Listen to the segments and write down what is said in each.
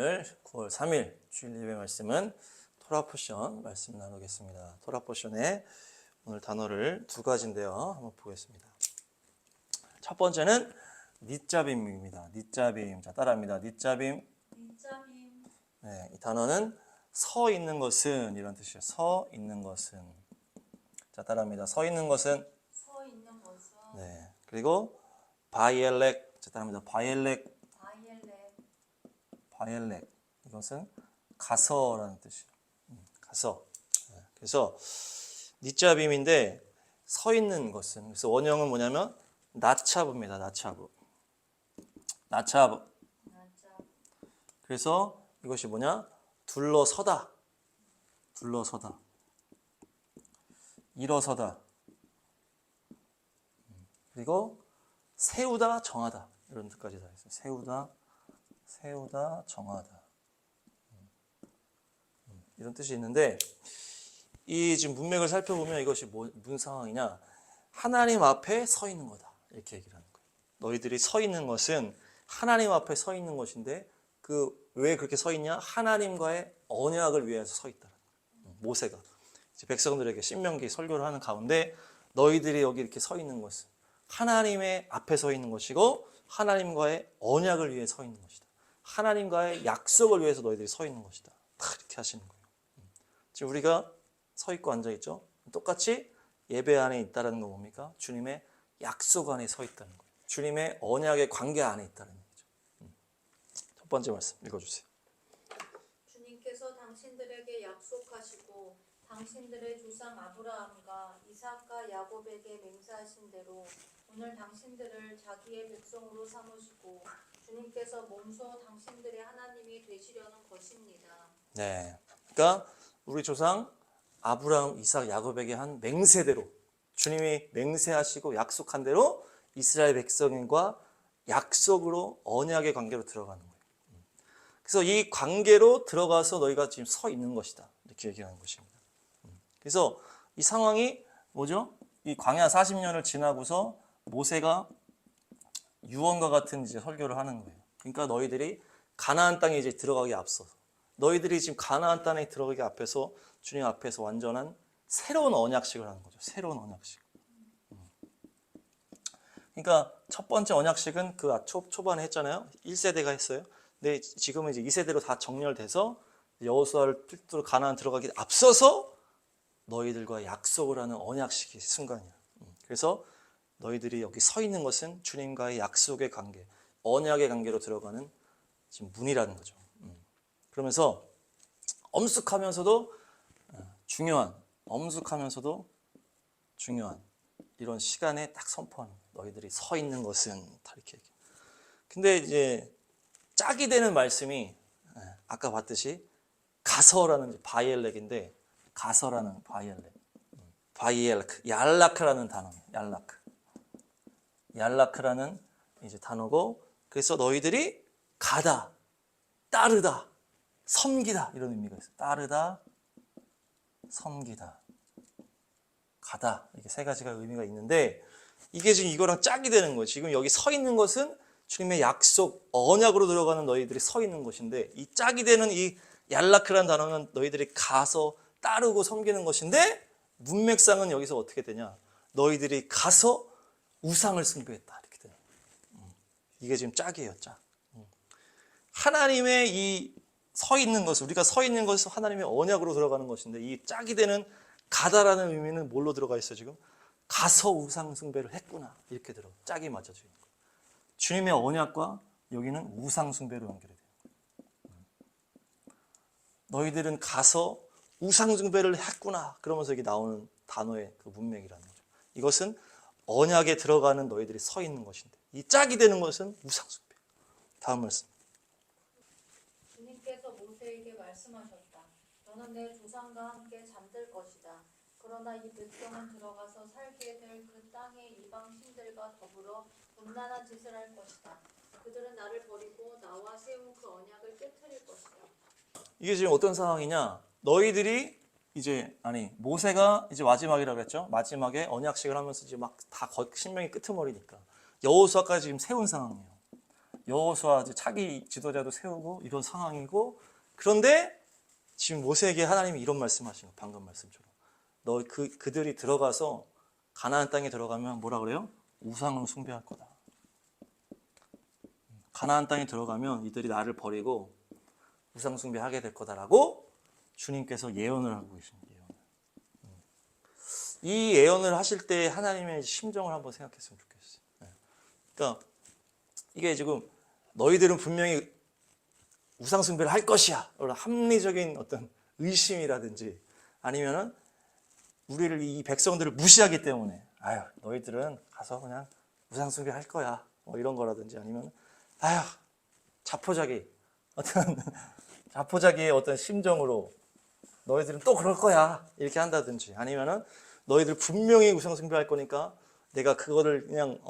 오늘 9월 3일 주일 예배 말씀은 토라 포션 말씀 나누겠습니다. 토라 포션의 오늘 단어를 두 가지인데요. 한번 보겠습니다. 첫 번째는 닛자빔입니다. 닛자빔. 자, 따라합니다. 닛자빔. 네, 이 단어는 서 있는 것은 이런 뜻이에요. 서 있는 것은. 자, 따라합니다. 서 있는 것은. 네. 그리고 바이엘렉. 자, 따라합니다. 바이엘렉. 이것은 가서라는 뜻이에요. 가서. 네. 그래서 닛자빔인데 서 있는 것은. 그래서 원형은 뭐냐면 나차브입니다. 나차브. 그래서 이것이 뭐냐? 둘러서다. 일어서다. 그리고 세우다, 정하다. 이런 뜻까지 다 있어요. 세우다, 정하다. 이런 뜻이 있는데 이 지금 문맥을 살펴보면 이것이 무슨 상황이냐? 하나님 앞에 서 있는 거다. 이렇게 얘기를 하는 거예요. 너희들이 서 있는 것은 하나님 앞에 서 있는 것인데 왜 그렇게 서 있냐? 하나님과의 언약을 위해서 서 있다. 모세가 이제 백성들에게 신명기 설교를 하는 가운데 너희들이 여기 이렇게 서 있는 것은 하나님의 앞에 서 있는 것이고 하나님과의 언약을 위해 서 있는 것이다. 하나님과의 약속을 위해서 너희들이 서 있는 것이다. 이렇게 하시는 거예요. 지금 우리가 서 있고 앉아 있죠. 똑같이 예배 안에 있다는 건 뭡니까? 주님의 약속 안에 서 있다는 거예요. 주님의 언약의 관계 안에 있다는 얘기죠. 첫 번째 말씀 읽어주세요. 주님께서 당신들에게 약속하시고 당신들의 조상 아브라함과 이삭과 야곱에게 맹세하신 대로 오늘 당신들을 자기의 백성으로 삼으시고 주님께서 몸소 당신들의 하나님이 되시려는 것입니다. 네, 그러니까 우리 조상 아브라함, 이삭, 야곱에게 한 맹세대로 주님이 맹세하시고 약속한 대로 이스라엘 백성과 약속으로 언약의 관계로 들어가는 거예요. 그래서 이 관계로 들어가서 너희가 지금 서 있는 것이다. 이렇게 얘기하는 것입니다. 그래서 이 상황이 뭐죠? 이 광야 40년을 지나고서 모세가 유언과 같은 이제 설교를 하는 거예요. 그러니까 너희들이 가나안 땅에 이제 들어가기 앞서서 너희들이 지금 가나안 땅에 들어가기 앞에서 주님 앞에서 완전한 새로운 언약식을 하는 거죠. 새로운 언약식. 그러니까 첫 번째 언약식은 그 초반에 했잖아요. 1세대가 했어요. 근데 지금은 이제 2세대로 다 정렬돼서 여호수아를 필두로 가나안 들어가기 앞서서 너희들과 약속을 하는 언약식의 순간이야. 그래서 너희들이 여기 서 있는 것은 주님과의 약속의 관계, 언약의 관계로 들어가는 지금 문이라는 거죠. 그러면서 엄숙하면서도 중요한 이런 시간에 딱 선포하는 거예요. 너희들이 서 있는 것은 다 이렇게 얘기해요. 근데 이제 짝이 되는 말씀이 아까 봤듯이 가서라는 바이엘렉인데 가서라는 바이엘크, 얄라크라는 단어입니다. 얄라크라는 이제 단어고 그래서 너희들이 가다, 따르다, 섬기다 이런 의미가 있어요. 따르다, 섬기다, 가다 이렇게 세 가지가 의미가 있는데 이게 지금 이거랑 짝이 되는 거예요. 지금 여기 서 있는 것은 주님의 약속, 언약으로 들어가는 너희들이 서 있는 것인데 이 짝이 되는 이 얄라크라는 단어는 너희들이 가서 따르고 섬기는 것인데 문맥상은 여기서 어떻게 되냐? 너희들이 가서 우상을 숭배했다 이렇게 되는 거예요. 이게 지금 짝이에요, 짝. 하나님의 이 서 있는 것을 우리가 서 있는 것은 하나님의 언약으로 들어가는 것인데 이 짝이 되는 가다라는 의미는 뭘로 들어가 있어요 지금? 가서 우상 숭배를 했구나 이렇게 들어 짝이 맞아지는 거예요. 주님의 언약과 여기는 우상 숭배로 연결이 돼요. 너희들은 가서 우상 숭배를 했구나 그러면서 여기 나오는 단어의 그 문맥이라는 거죠. 이것은 언약에 들어가는 너희들이 서 있는 것인데 이 짝이 되는 것은 우상 숭배. 다음 말씀. 주님께서 모세에게 말씀하셨다. 너는 내 조상과 함께 잠들 것이다. 그러나 이 백성은 들어가서 살게 될 그 땅의 이방 신들과 더불어 음란한 짓을 할 것이다. 그들은 나를 버리고 나와 세운 그 언약을 깨트릴 것이다. 이게 지금 어떤 상황이냐? 너희들이 모세가 이제 마지막이라고 했죠. 마지막에 언약식을 하면서 이제 막 다 신명이 끄트머리니까 여호수아까지 지금 세운 상황이에요. 여호수아 차기 지도자도 세우고 이런 상황이고, 그런데 지금 모세에게 하나님이 이런 말씀하신 거, 방금 말씀처럼 그들이 들어가서 가나안 땅에 들어가면 뭐라 그래요? 우상을 숭배할 거다. 가나안 땅에 들어가면 이들이 나를 버리고 우상 숭배하게 될 거다라고 주님께서 예언을 하고 계십니다. 이 예언을 하실 때 하나님의 심정을 한번 생각했으면 좋겠어요. 그러니까 이게 지금 너희들은 분명히 우상 숭배를 할 것이야, 합리적인 어떤 의심이라든지, 아니면은 우리를, 이 백성들을 무시하기 때문에 아유 너희들은 가서 그냥 우상 숭배 할 거야, 뭐 이런 거라든지, 아니면 아유 자포자기, 어떤 자포자기의 어떤 심정으로 너희들은 또 그럴 거야 이렇게 한다든지, 아니면은 너희들 분명히 우상 숭배할 거니까 내가 그거를 그냥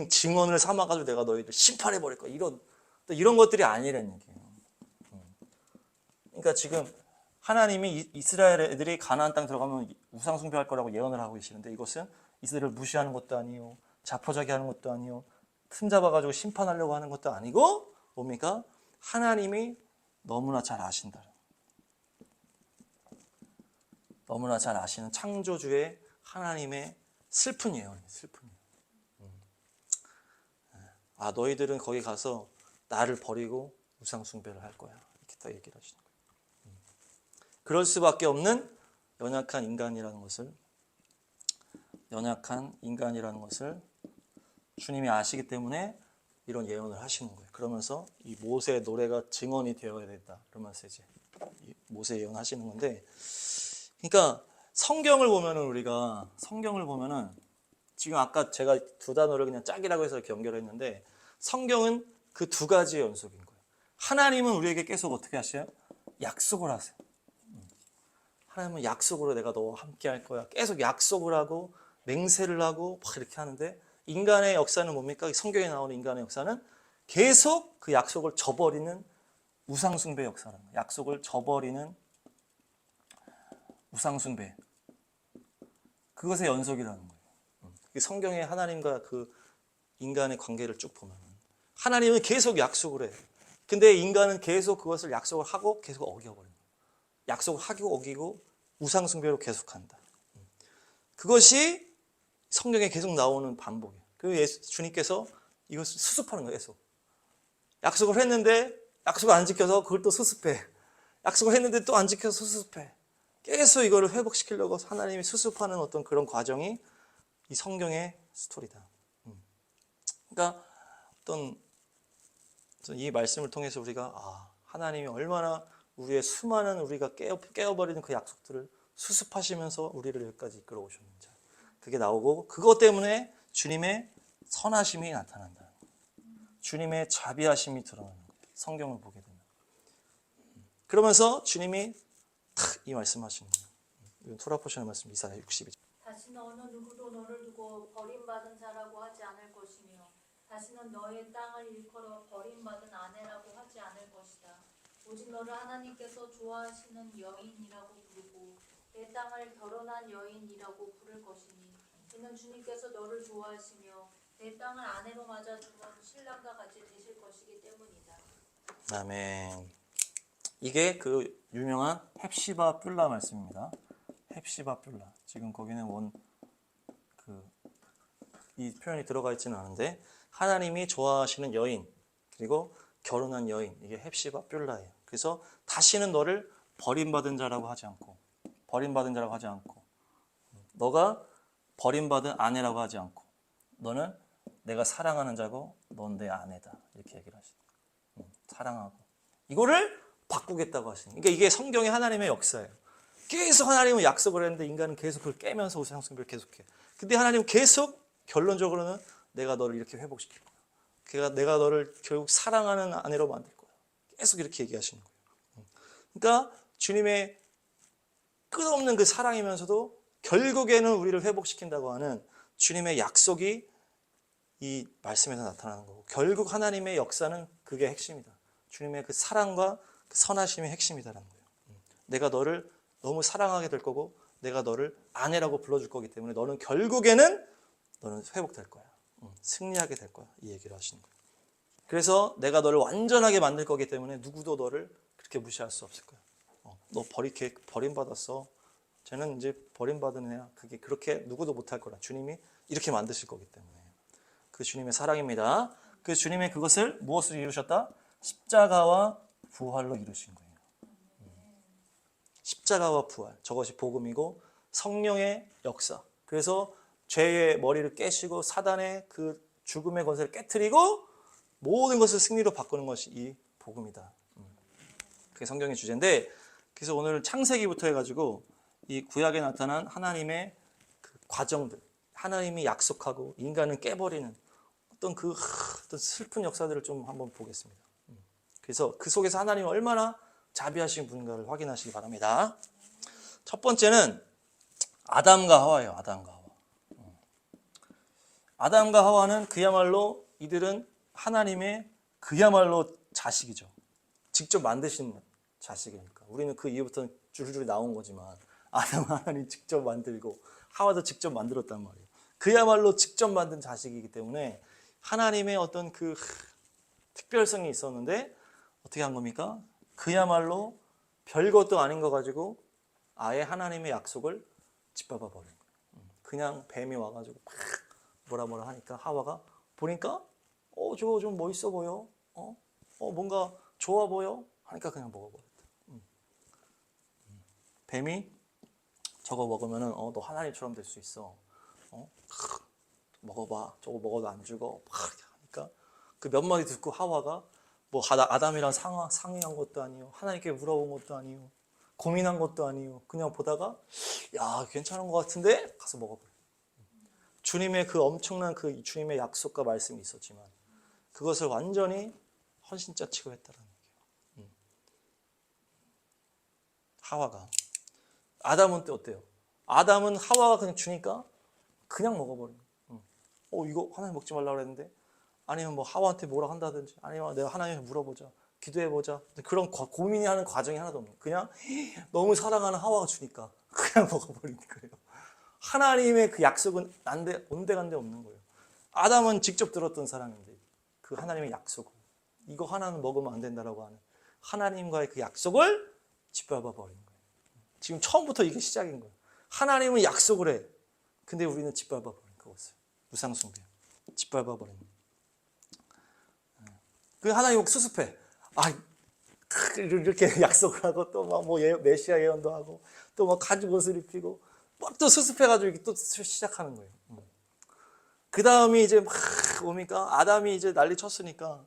증언을 삼아가지고 내가 너희들 심판해 버릴 거야, 이런 것들이 아니라는 얘기예요. 그러니까 지금 하나님이 이스라엘 애들이 가나안 땅 들어가면 우상 숭배할 거라고 예언을 하고 계시는데, 이것은 이스라엘을 무시하는 것도 아니요, 자포자기하는 것도 아니요, 틈 잡아가지고 심판하려고 하는 것도 아니고, 뭡니까? 하나님이 너무나 잘 아신다. 너무나 잘 아시는 창조주의 하나님의 슬픈 예언이에요. 슬픈 예언. 너희들은 거기 가서 나를 버리고 우상 숭배를 할 거야, 이렇게 딱 얘기를 하시는 거예요. 그럴 수밖에 없는 연약한 인간이라는 것을 주님이 아시기 때문에 이런 예언을 하시는 거예요. 그러면서 이 모세의 노래가 증언이 되어야 된다, 그러면서 이제 모세 예언하시는 건데, 그러니까 우리가 성경을 보면은 지금 아까 제가 두 단어를 그냥 짝이라고 해서 이렇게 연결했는데, 성경은 그 두 가지의 연속인 거예요. 하나님은 우리에게 계속 어떻게 하셔요? 약속을 하세요. 하나님은 약속으로 내가 너와 함께 할 거야, 계속 약속을 하고 맹세를 하고 막 이렇게 하는데, 인간의 역사는 뭡니까? 성경에 나오는 인간의 역사는 계속 그 약속을 저버리는 우상숭배 역사라는 거예요. 약속을 저버리는 우상숭배, 그것의 연속이라는 거예요. 성경에 하나님과 그 인간의 관계를 쭉 보면 하나님은 계속 약속을 해요. 근데 인간은 계속 그것을 약속을 하고 계속 어겨버려요. 약속을 하고 어기고 우상숭배로 계속한다. 그것이 성경에 계속 나오는 반복이에요. 그리고 주님께서 이것을 수습하는 거예요. 계속 약속을 했는데 약속을 안 지켜서 그걸 또 수습해. 약속을 했는데 또 안 지켜서 수습해. 계속 이거를 회복시키려고 하나님이 수습하는 어떤 그런 과정이 이 성경의 스토리다. 그러니까 이 말씀을 통해서 우리가 하나님이 얼마나 우리의 수많은 우리가 깨어버리는 그 약속들을 수습하시면서 우리를 여기까지 이끌어 오셨는지, 그게 나오고, 그것 때문에 주님의 선하심이 나타난다. 주님의 자비하심이 드러나는 거예요. 성경을 보게 되면. 그러면서 주님이 탁 이 말씀하시는 거예요. 토라포션의 말씀, 이사야 62절. 다시는 어느 누구도 너를 두고 버림받은 자라고 하지 않을 것이며, 다시는 너의 땅을 일컬어 버림받은 아내라고 하지 않을 것이다. 오직 너를 하나님께서 좋아하시는 여인이라고 부르고 내 땅을 결혼한 여인이라고 부를 것이니, 이는 주님께서 너를 좋아하시며 내 땅을 아내로 맞아주는 신랑과 같이 되실 것이기 때문이다. 아멘. 이게 그 유명한 헵시바 뷸라 말씀입니다. 헵시바 뷸라. 지금 거기는 이 표현이 들어가 있지는 않은데, 하나님이 좋아하시는 여인, 그리고 결혼한 여인, 이게 헵시바 뷸라예요. 그래서 다시는 너를 버림받은 자라고 하지 않고, 너가 버림받은 아내라고 하지 않고, 너는 내가 사랑하는 자고 넌 내 아내다, 이렇게 얘기를 하시는 거예요. 사랑하고 이거를 바꾸겠다고 하시는 거예요. 그러니까 이게 성경의 하나님의 역사예요. 계속 하나님은 약속을 했는데 인간은 계속 그걸 깨면서 우상숭배를 계속해. 근데 하나님은 계속 결론적으로는 내가 너를 이렇게 회복시킬 거야, 내가 너를 결국 사랑하는 아내로 만들 거야, 계속 이렇게 얘기하시는 거예요. 그러니까 주님의 끝없는 그 사랑이면서도 결국에는 우리를 회복시킨다고 하는 주님의 약속이 이 말씀에서 나타나는 거고, 결국 하나님의 역사는 그게 핵심이다. 주님의 그 사랑과 그 선하심이 핵심이다라는 거예요. 내가 너를 너무 사랑하게 될 거고, 내가 너를 아내라고 불러줄 거기 때문에 너는 결국에는 너는 회복될 거야, 승리하게 될 거야, 이 얘기를 하시는 거예요. 그래서 내가 너를 완전하게 만들 거기 때문에 누구도 너를 그렇게 무시할 수 없을 거야. 너 버림받았어. 쟤는 이제 버림받은 애야. 그게 그렇게 누구도 못할 거라. 주님이 이렇게 만드실 거기 때문에. 그 주님의 사랑입니다. 그 주님의 그것을 무엇으로 이루셨다? 십자가와 부활로 이루신 거예요. 십자가와 부활. 저것이 복음이고 성령의 역사. 그래서 죄의 머리를 깨시고 사단의 그 죽음의 권세를 깨트리고 모든 것을 승리로 바꾸는 것이 이 복음이다. 그게 성경의 주제인데, 그래서 오늘 창세기부터 해가지고 이 구약에 나타난 하나님의 그 과정들, 하나님이 약속하고 인간을 깨버리는 어떤 어떤 슬픈 역사들을 좀 한번 보겠습니다. 그래서 그 속에서 하나님이 얼마나 자비하신 분인가를 확인하시기 바랍니다. 첫 번째는 아담과 하와예요. 아담과 하와. 아담과 하와는 그야말로 이들은 하나님의 그야말로 자식이죠. 직접 만드신 자식이니까. 우리는 그 이후부터는 줄줄이 나온 거지만 아담은 하나님 직접 만들고 하와도 직접 만들었단 말이에요. 그야말로 직접 만든 자식이기 때문에 하나님의 어떤 그 특별성이 있었는데 어떻게 한 겁니까? 그야말로 별것도 아닌 거 가지고 아예 하나님의 약속을 짓밟아 버린 거예요. 그냥 뱀이 와가지고 막 뭐라 하니까 하와가 보니까 저거 좀 멋있어 보여. 뭔가 좋아 보여. 하니까 그냥 먹어버렸다. 뱀이 저거 먹으면은 너 하나님처럼 될 수 있어. 먹어봐. 저거 먹어도 안 죽어. 막 하니까 그 몇 마디 듣고 하와가 뭐 아담이랑 상의한 것도 아니요, 하나님께 물어본 것도 아니요, 고민한 것도 아니요, 그냥 보다가 야 괜찮은 것 같은데 가서 먹어버려. 주님의 그 엄청난 그 주님의 약속과 말씀이 있었지만 그것을 완전히 헌신자치고 했다는 얘기예요. 하와가. 아담은 또 어때요? 아담은 하와가 그냥 주니까 그냥 먹어버린 거예요. 이거 하나님 먹지 말라고 그랬는데, 아니면 뭐 하와한테 뭐라 한다든지, 아니면 내가 하나님한테 물어보자, 기도해보자, 그런 고민하는 과정이 하나도 없는 거예요. 그냥 너무 사랑하는 하와가 주니까 그냥 먹어버린 거예요. 하나님의 그 약속은 온데간데 없는 거예요. 아담은 직접 들었던 사람인데 그 하나님의 약속을, 이거 하나는 먹으면 안 된다라고 하는 하나님과의 그 약속을 짓밟아 버린 거예요. 지금 처음부터 이게 시작인 거예요. 하나님은 약속을 해. 근데 우리는 짓밟아 버린 그것을. 우상숭배. 짓밟아 버린 거예요. 그 하나님 수습해. 이렇게 약속을 하고 또 막 뭐 메시아 예언도 하고 또 막 가죽 옷을 입히고 막 또 수습해가지고 이렇게 또 시작하는 거예요. 그 다음이 이제 막 뭡니까? 아담이 이제 난리 쳤으니까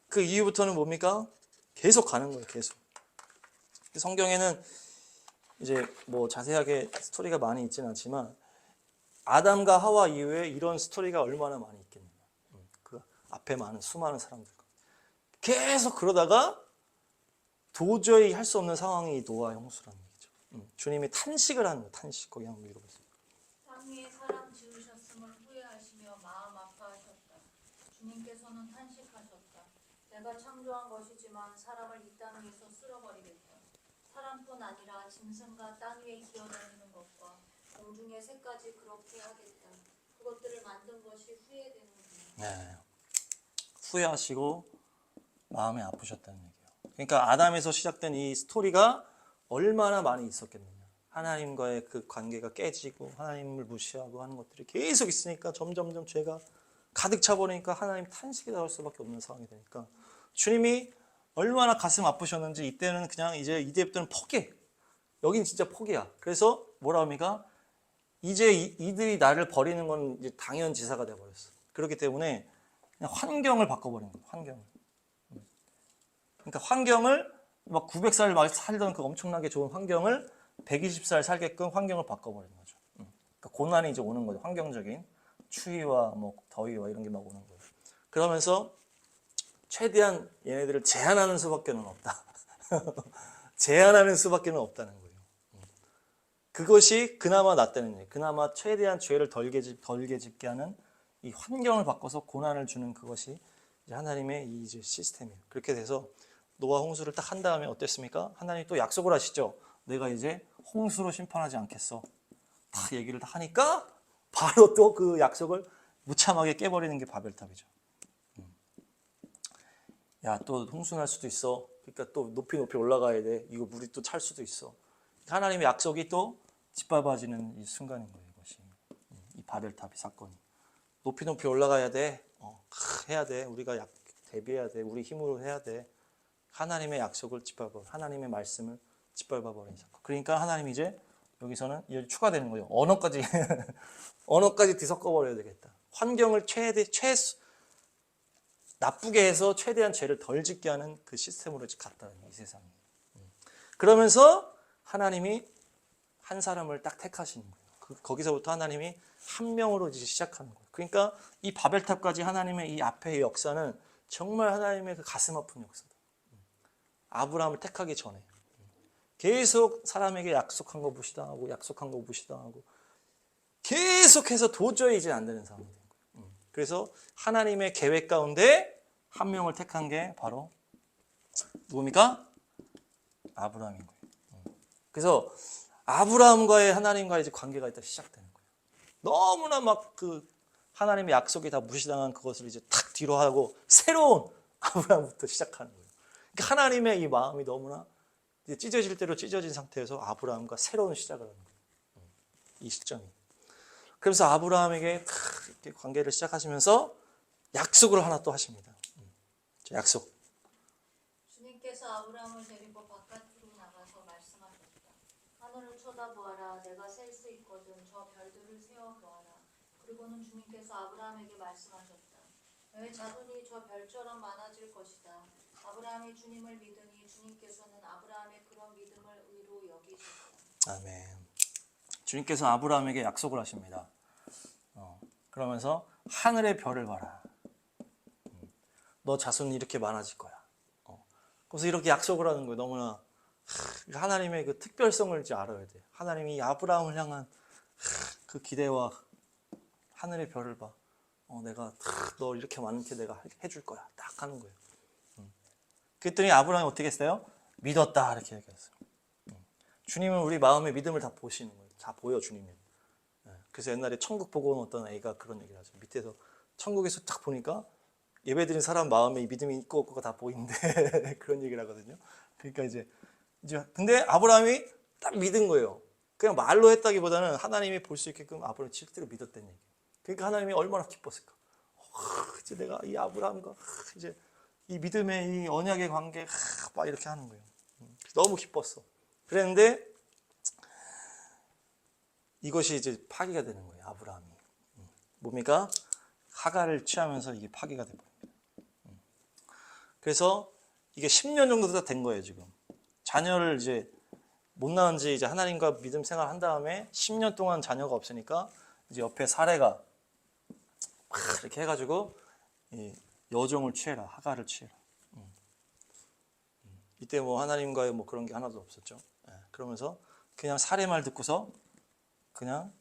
그 이후부터는 뭡니까? 계속 가는 거예요. 계속. 성경에는 이제 뭐 자세하게 스토리가 많이 있지는 않지만 아담과 하와 이후에 이런 스토리가 얼마나 많이 있겠느냐. 그 앞에 많은 수많은 사람들과 계속 그러다가 도저히 할 수 없는 상황이 노아 홍수라는 얘기죠. 주님이 탄식을 하는 거예요. 탄식. 거기 한번 읽어보세요. 땅 위에 사람 지으셨음을 후회하시며 마음 아파하셨다. 주님께서는 탄식하셨다. 내가 창조한 것이지만 사람을 이 땅 위에서 쓸어버리겠다. 사람뿐 아니라 짐승과 땅 위에 기어다니는 것과 공중의 새까지 그렇게 하겠다. 그것들을 만든 것이 후회되는구나. 네. 후회하시고 마음이 아프셨다는 얘기예요. 그러니까 아담에서 시작된 이 스토리가 얼마나 많이 있었겠느냐. 하나님과의 그 관계가 깨지고 하나님을 무시하고 하는 것들이 계속 있으니까 점점점 죄가 가득 차버리니까 하나님 탄식이 나올 수밖에 없는 상황이 되니까 주님이 얼마나 가슴 아프셨는지 이때는 그냥 이제부터는 포기해. 여긴 진짜 포기야. 그래서 뭐라 합니까? 이제 이들이 나를 버리는 건 이제 당연지사가 돼버렸어. 그렇기 때문에 그냥 환경을 바꿔버린 거예요. 환경을. 그러니까 환경을 막 900살 살던 그 엄청나게 좋은 환경을 120살 살게끔 환경을 바꿔버린 거죠. 그러니까 고난이 이제 오는 거죠. 환경적인 추위와 뭐 더위와 이런 게 막 오는 거예요. 그러면서 최대한 얘네들을 제한하는 수밖에 없다. 제한하는 수밖에 없다는 거예요. 그것이 그나마 낫다는 얘기예요. 그나마 최대한 죄를 덜게 짓게 하는 이 환경을 바꿔서 고난을 주는 그것이 이제 하나님의 이 이제 시스템이에요. 그렇게 돼서 노아 홍수를 딱 한 다음에 어땠습니까? 하나님이 또 약속을 하시죠. 내가 이제 홍수로 심판하지 않겠어. 다 얘기를 다 하니까 바로 또 그 약속을 무참하게 깨버리는 게 바벨탑이죠. 야, 또 홍수 날 수도 있어. 그러니까 또 높이 올라가야 돼. 이거 물이 또 찰 수도 있어. 하나님의 약속이 또 짓밟아지는 이 순간인 거예요. 이것이 이 바벨탑 사건이. 높이 올라가야 돼. 해야 돼. 우리가 대비해야 돼. 우리 힘으로 해야 돼. 하나님의 약속을 짓밟아, 하나님의 말씀을 짓밟아 버린 사건. 그러니까 하나님이 이제 여기서는 이제 추가되는 거예요. 언어까지 언어까지 뒤섞어 버려야 되겠다. 환경을 나쁘게 해서 최대한 죄를 덜 짓게 하는 그 시스템으로 갔다는 이 세상이. 그러면서 하나님이 한 사람을 딱 택하시는 거예요. 거기서부터 하나님이 한 명으로 이제 시작하는 거예요. 그러니까 이 바벨탑까지 하나님의 이 앞의 역사는 정말 하나님의 그 가슴 아픈 역사다. 아브라함을 택하기 전에 계속 사람에게 약속한 거 무시당하고 약속한 거 무시당하고 계속해서 도저히 이제 안 되는 상황이 된 거예요. 그래서 하나님의 계획 가운데 한 명을 택한 게 바로 누굽니까? 아브라함인 거예요. 그래서 아브라함과의 하나님과의 이제 관계가 일단 시작되는 거예요. 너무나 막 그 하나님의 약속이 다 무시당한 그것을 이제 탁 뒤로 하고 새로운 아브라함부터 시작하는 거예요. 그러니까 하나님의 이 마음이 너무나 이제 찢어질 대로 찢어진 상태에서 아브라함과 새로운 시작을 하는 거예요. 이 시점이. 그래서 아브라함에게 이렇게 관계를 시작하시면서 약속을 하나 또 하십니다. 약속. 주님께서 아브라함을 데리고 바깥으로 나가서 말씀하셨다. 하늘을 쳐다보아라. 내가 셀 수 있거든. 저 별들을 세어 보아라. 그리고는 주님께서 아브라함에게 말씀하셨다. 너의 자손이 저 별처럼 많아질 것이다. 아브라함이 주님을 믿으니 주님께서는 아브라함의 그런 믿음을 의로 여기셨다. 아멘. 주님께서 아브라함에게 약속을 하십니다. 그러면서 하늘의 별을 봐라. 너 자손이 이렇게 많아질 거야. 그래서 이렇게 약속을 하는 거예요. 너무나 하나님의 그 특별성을 이제 알아야 돼. 하나님이 아브라함을 향한 그 기대와 하늘의 별을 봐. 내가 너 이렇게 많게 내가 해줄 거야. 딱 하는 거예요. 그랬더니 아브라함이 어떻게 했어요? 믿었다 이렇게 얘기했어요. 주님은 우리 마음의 믿음을 다 보시는 거예요. 다 보여 주님이. 그래서 옛날에 천국 보고 온 어떤 애가 그런 얘기를 하죠. 밑에서 천국에서 딱 보니까 예배드린 사람 마음에 이 믿음이 있고 없고가 다 보이는데 그런 얘기를 하거든요. 그러니까 이제 근데 아브라함이 딱 믿은 거예요. 그냥 말로 했다기보다는 하나님이 볼 수 있게끔 아브라함이 실제로 믿었다는 얘기. 그러니까 하나님이 얼마나 기뻤을까. 이제 내가 이 아브라함과 이제 이 믿음의 이 언약의 관계 막 이렇게 하는 거예요. 너무 기뻤어. 그랬는데 이것이 이제 파기가 되는 거예요. 아브라함이. 뭡니까? 하갈을 취하면서 이게 파기가 돼버립니다. 그래서 이게 10년 정도 된 거예요. 지금 자녀를 이제 못 낳은 지 이제 하나님과 믿음 생활 한 다음에 10년 동안 자녀가 없으니까 이제 옆에 사례가 막 이렇게 해가지고 여종을 취해라, 하갈을 취해라. 이때 뭐 하나님과의 뭐 그런 게 하나도 없었죠. 그러면서 그냥 사례 말 듣고서 그냥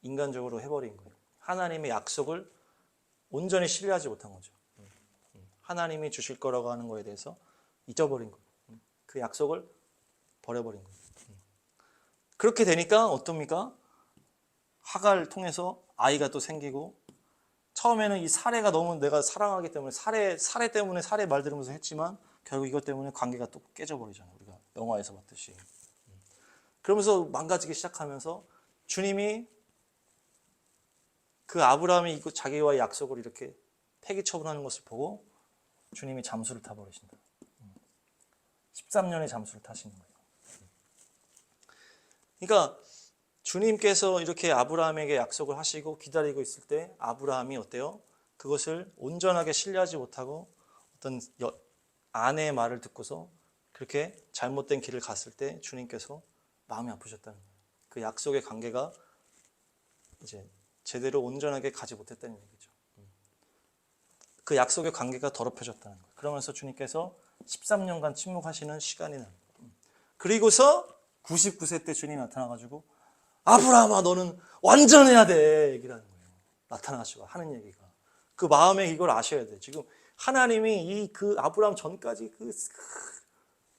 인간적으로 해버린 거예요. 하나님의 약속을 온전히 신뢰하지 못한 거죠. 하나님이 주실 거라고 하는 거에 대해서 잊어버린 거예요. 그 약속을 버려버린 거예요. 그렇게 되니까 어떻습니까? 하갈을 통해서 아이가 또 생기고 처음에는 이 사례가 너무 내가 사랑하기 때문에 사례 때문에 사례 말 들으면서 했지만 결국 이것 때문에 관계가 또 깨져버리잖아요. 우리가 영화에서 봤듯이. 그러면서 망가지기 시작하면서 주님이 그 아브라함이 자기와의 약속을 이렇게 폐기 처분하는 것을 보고 주님이 잠수를 타버리신다. 13년의 잠수를 타시는 거예요. 그러니까 주님께서 이렇게 아브라함에게 약속을 하시고 기다리고 있을 때 아브라함이 어때요? 그것을 온전하게 신뢰하지 못하고 어떤 아내의 말을 듣고서 그렇게 잘못된 길을 갔을 때 주님께서 마음이 아프셨다는 거예요. 그 약속의 관계가 이제 제대로 온전하게 가지 못했다는 얘기죠. 그 약속의 관계가 더럽혀졌다는 거예요. 그러면서 주님께서 13년간 침묵하시는 시간이 납니다. 그리고서 99세 때 주님이 나타나가지고 아브라함아 너는 완전해야 돼 얘기를 하는 거예요. 나타나시고 하는 얘기가 그 마음에 이걸 아셔야 돼. 지금 하나님이 그 아브라함 전까지 그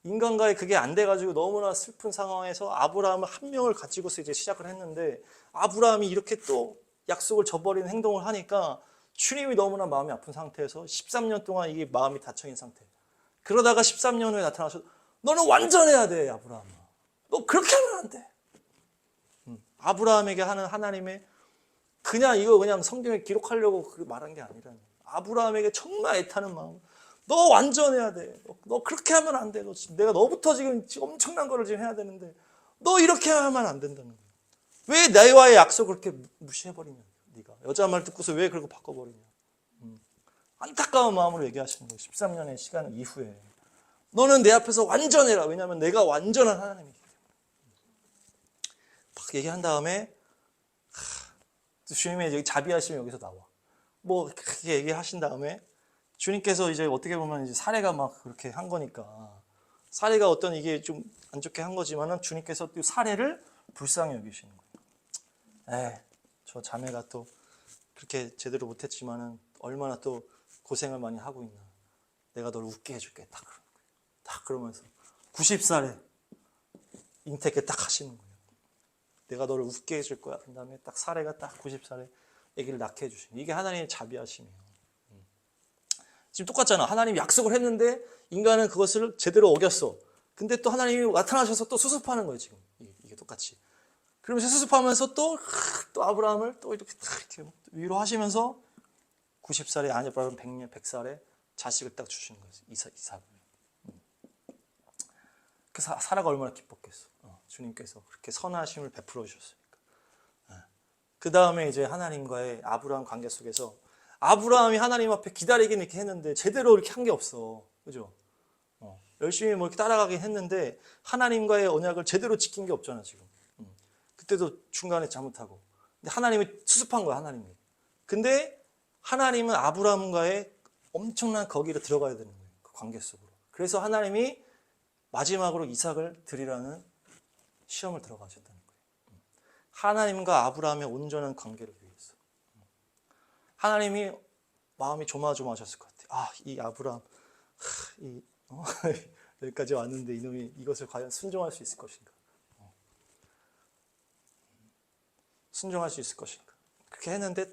인간과의 그게 안 돼가지고 너무나 슬픈 상황에서 아브라함을 한 명을 가지고서 이제 시작을 했는데 아브라함이 이렇게 또 약속을 저버리는 행동을 하니까 주님이 너무나 마음이 아픈 상태에서 13년 동안 이게 마음이 닫혀있는 상태. 그러다가 13년 후에 나타나셔서 너는 완전해야 돼, 아브라함아. 너 그렇게 하면 안 돼. 아브라함에게 하는 하나님의 그냥 이거 그냥 성경에 기록하려고 말한 게 아니라 아브라함에게 정말 애타는 마음. 너 완전해야 돼. 너 그렇게 하면 안 돼. 내가 너부터 지금 엄청난 거를 지금 해야 되는데 너 이렇게 하면 안 된다는 거야. 왜 나와의 약속을 그렇게 무시해버리냐. 네가 여자 말 듣고서 왜 그렇게 바꿔버리냐. 안타까운 마음으로 얘기하시는 거예요. 13년의 시간 이후에 너는 내 앞에서 완전해라. 왜냐하면 내가 완전한 하나님이기 때문에. 막 얘기한 다음에 주님의 여기 자비하심이 여기서 나와. 뭐 그렇게 얘기하신 다음에 주님께서 이제 어떻게 보면 이제 사례가 막 그렇게 한 거니까 사례가 어떤 이게 좀 안 좋게 한 거지만은 주님께서 또 사례를 불쌍히 여기시는 거예요. 저 자매가 또 그렇게 제대로 못했지만은 얼마나 또 고생을 많이 하고 있나. 내가 널 웃게 해줄게. 딱 그러는 거예요. 딱 그러면서 90살에 잉태께 딱 하시는 거예요. 내가 너를 웃게 해줄 거야. 그 다음에 딱 사례가 딱 90살에 아기를 낳게 해주시는 거예요. 이게 하나님의 자비하심이에요. 지금 똑같잖아. 하나님이 약속을 했는데 인간은 그것을 제대로 어겼어. 근데 또 하나님이 나타나셔서 또 수습하는 거예요. 지금 이게 똑같이. 그러면서 수습하면서 또 아브라함을 또 이렇게 위로하시면서 90살에 아니 아브라함 100살에 자식을 딱 주시는 거예요. 이삭을. 그 사라가 얼마나 기뻤겠어. 주님께서 그렇게 선하심을 베풀어 주셨으니까. 그 다음에 이제 하나님과의 아브라함 관계 속에서 아브라함이 하나님 앞에 기다리긴 이렇게 했는데 제대로 이렇게 한 게 없어. 그죠? 열심히 뭐 이렇게 따라가긴 했는데 하나님과의 언약을 제대로 지킨 게 없잖아, 지금. 그때도 중간에 잘못하고. 근데 하나님이 수습한 거야, 하나님이. 근데 하나님은 아브라함과의 엄청난 거기로 들어가야 되는 거예요. 그 관계 속으로. 그래서 하나님이 마지막으로 이삭을 드리라는 시험을 들어가셨다는 거예요. 하나님과 아브라함의 온전한 관계를 위해서. 하나님이 마음이 조마조마하셨을 것 같아요. 이 아브라함, 여기까지 왔는데 이놈이 이것을 과연 순종할 수 있을 것인가? 순종할 수 있을 것인가? 그렇게 했는데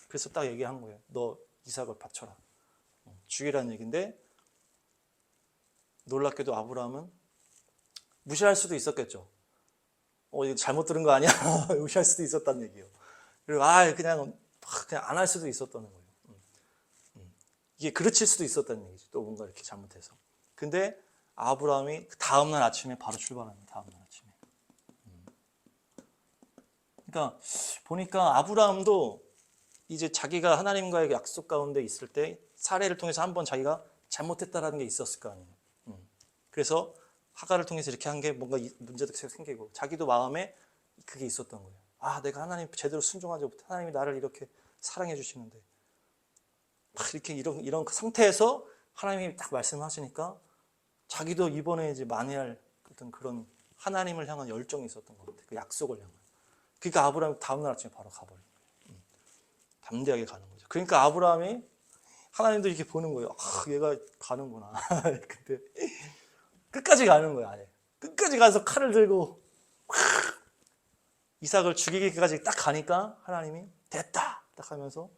그래서 딱 얘기한 거예요. 너 이삭을 바쳐라. 죽이라는 얘기인데 놀랍게도 아브라함은 무시할 수도 있었겠죠. 이거 잘못 들은 거 아니야? 무시할 수도 있었다는 얘기예요. 그리고 그냥 안 할 수도 있었다는 거예요. 이게 그르칠 수도 있었다는 얘기죠. 또 뭔가 이렇게 잘못해서. 근데 아브라함이 다음날 아침에 바로 출발합니다. 다음날 아침에. 그러니까 보니까 아브라함도 이제 자기가 하나님과의 약속 가운데 있을 때 사례를 통해서 한번 자기가 잘못했다라는 게 있었을 거 아니에요. 그래서 하가를 통해서 이렇게 한 게 뭔가 문제도 생기고 자기도 마음에 그게 있었던 거예요. 내가 하나님 제대로 순종하지 못해. 하나님이 나를 이렇게 사랑해 주시는데 이렇게 이런 상태에서 하나님이 딱 말씀하시니까 자기도 이번에 이제 만회할 어떤 그런 하나님을 향한 열정이 있었던 것 같아요. 그 약속을 향한. 그러니까 아브라함이 다음날 아침에 바로 가버린 거예요. 담대하게 가는 거죠. 그러니까 아브라함이 하나님도 이렇게 보는 거예요. 얘가 가는구나. 근데 끝까지 가는 거예요. 아예. 끝까지 가서 칼을 들고 이삭을 죽이기까지 딱 가니까 하나님이 됐다 딱 하면서